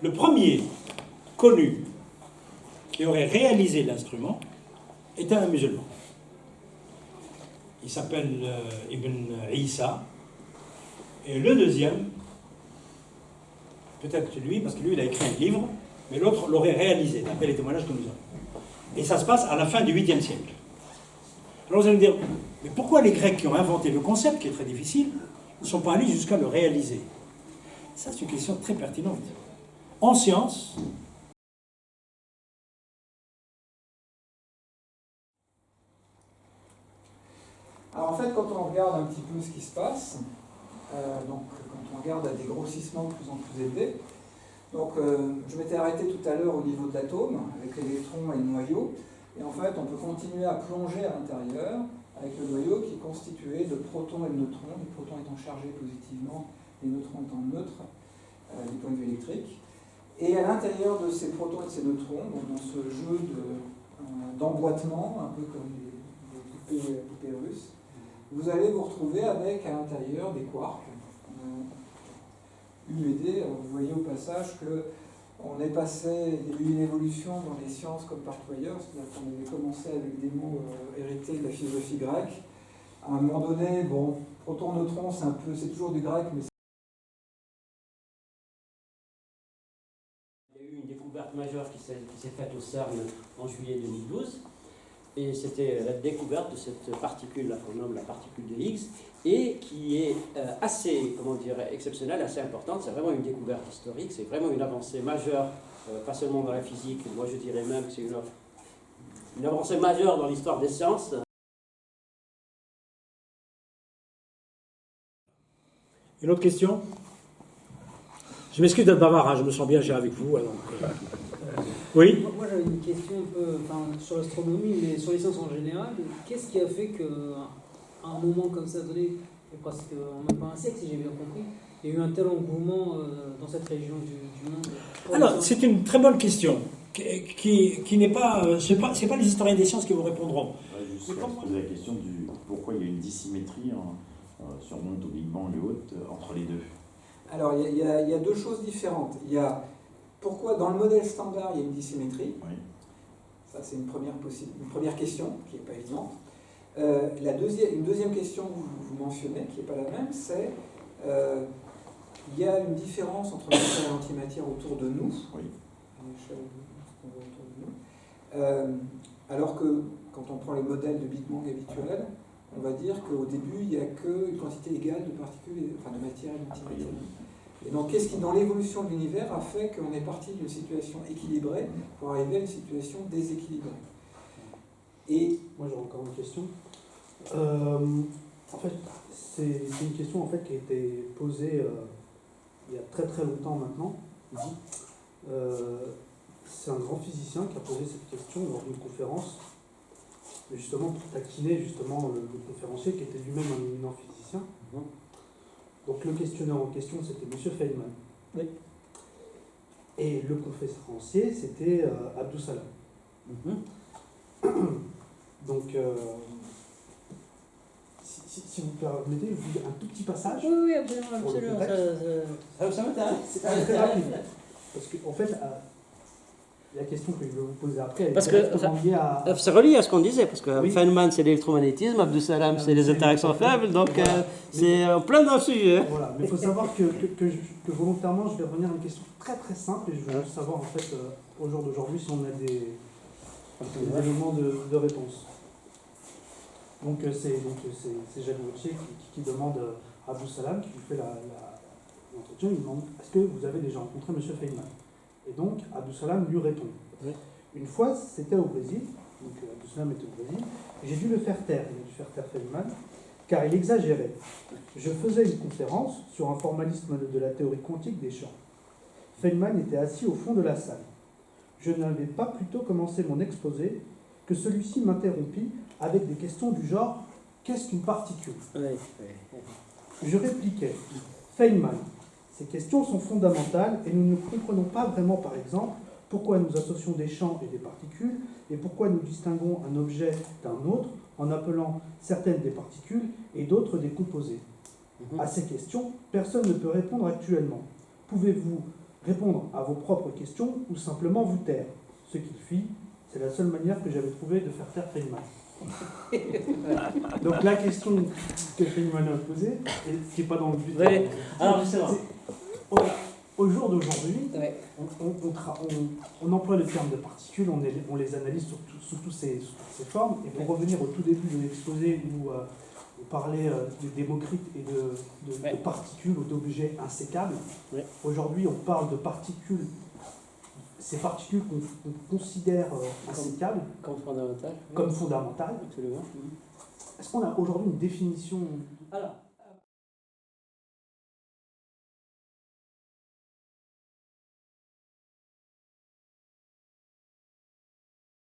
Le premier connu qui aurait réalisé l'instrument était un musulman. Il s'appelle Ibn Isa. Et le deuxième, peut-être lui, parce que lui, il a écrit un livre, mais l'autre l'aurait réalisé, d'après les témoignages que nous avons. Et ça se passe à la fin du 8e siècle. Alors vous allez me dire, mais pourquoi les Grecs qui ont inventé le concept, qui est très difficile, ne sont pas allés jusqu'à le réaliser? Ça, c'est une question très pertinente. En science, alors en fait, quand on regarde un petit peu ce qui se passe, donc quand on regarde à des grossissements de plus en plus élevés, donc je m'étais arrêté tout à l'heure au niveau de l'atome, avec l'électron et le noyau, et en fait on peut continuer à plonger à l'intérieur avec le noyau qui est constitué de protons et de neutrons, les protons étant chargés positivement, les neutrons étant neutres du point de vue électrique. Et à l'intérieur de ces protons et de ces neutrons, donc dans ce jeu d'emboîtement, un peu comme les poupées russes, vous allez vous retrouver avec à l'intérieur des quarks, U et D. Vous voyez au passage qu'on est passé, il y a eu une évolution dans les sciences comme partout ailleurs, c'est-à-dire qu'on avait commencé avec des mots hérités de la philosophie grecque. À un moment donné, bon, proton, neutron, c'est toujours du grec, mais il y a eu une découverte majeure qui s'est faite au CERN en juillet 2012. Et c'était la découverte de cette particule, là qu'on nomme la particule de Higgs, et qui est assez, comment dire, exceptionnelle, assez importante. C'est vraiment une découverte historique, c'est vraiment une avancée majeure, pas seulement dans la physique, moi je dirais même que c'est une avancée majeure dans l'histoire des sciences. une autre question? Je m'excuse d'être bavard, hein, je me sens bien géré avec vous. Alors, oui? Moi j'avais une question un peu sur l'astronomie, mais sur les sciences en général. Qu'est-ce qui a fait qu'à un moment comme ça donné, presque même pas un siècle si j'ai bien compris, il y a eu un tel engouement dans cette région du monde? Alors, c'est une très bonne question, qui n'est pas... c'est pas les historiens des sciences qui vous répondront. Je vais se poser la question du pourquoi il y a une dissymétrie surmonte au Big Bang et autres entre les deux. alors il y a deux choses différentes. Il y a pourquoi dans le modèle standard il y a une dissymétrie. Oui. Ça c'est une première question qui n'est pas évidente. Une deuxième question que vous mentionnez, qui n'est pas la même, c'est il y a une différence entre matière et antimatière autour de nous, Oui. à l'échelle de ce qu'on voit autour de nous, alors que quand on prend les modèles de Big Bang habituels, on va dire qu'au début, il n'y a qu'une quantité égale de particules, enfin de matière et d'antimatière. Et donc, qu'est-ce qui, dans l'évolution de l'univers, a fait qu'on est parti d'une situation équilibrée pour arriver à une situation déséquilibrée? Et moi, j'aurais encore une question. En fait, c'est une question en fait, qui a été posée il y a très très longtemps maintenant. C'est un grand physicien qui a posé cette question lors d'une conférence, justement pour taquiner justement le conférencier qui était lui-même un éminent physicien. Donc le questionneur en question, c'était M. Feynman. Oui. Et le conférencier, c'était Abdou Salam. Donc, si vous permettez, je vous dis un tout petit passage. Oui, absolument. Ça m'intéresse. C'est très rapide. Parce qu'en fait, la question que je vais vous poser après, elle parce est que directement liée à... c'est relié à ce qu'on disait, parce que Oui. Feynman c'est l'électromagnétisme, Abdou Salam c'est les interactions faibles, donc voilà. c'est plein d'un sujet. Voilà, mais il faut savoir que volontairement, je vais revenir à une question très très simple, et je veux juste savoir en fait, au jour d'aujourd'hui, si on a des éléments de réponse. Donc c'est Jacques Gauthier qui demande à Abdou Salam, qui lui fait l'entretien, il demande « Est-ce que vous avez déjà rencontré M. Feynman ?» Et donc Abdou Salam lui répond. Oui. Une fois, c'était au Brésil, donc Abdou Salam était au Brésil, et j'ai dû le faire taire, il a dû faire taire Feynman, car il exagérait. Je faisais une conférence sur un formalisme de la théorie quantique des champs. Feynman était assis au fond de la salle. Je n'avais pas plutôt commencé mon exposé que celui-ci m'interrompit avec des questions du genre « Qu'est-ce qu'une particule ?» Je répliquais « Feynman, ces questions sont fondamentales et nous ne comprenons pas vraiment, par exemple, pourquoi nous associons des champs et des particules et pourquoi nous distinguons un objet d'un autre en appelant certaines des particules et d'autres des composés. À ces questions, personne ne peut répondre actuellement. Pouvez-vous répondre à vos propres questions ou simplement vous taire. Ce qu'il fit, c'est la seule manière que j'avais trouvé de faire taire Feynman. Donc la question que Feynman a posée, et ce qui n'est pas dans le but... Oui. Alors justement. Au jour d'aujourd'hui, Ouais. on emploie le terme de particules, on les analyse sous toutes ces formes. Et pour revenir au tout début de l'exposé où on parlait de Démocrite et de particules ou d'objets insécables, aujourd'hui on parle de particules, ces particules qu'on considère insécables, Comme fondamental. comme fondamentales. Absolument. Est-ce qu'on a aujourd'hui une définition? Alors,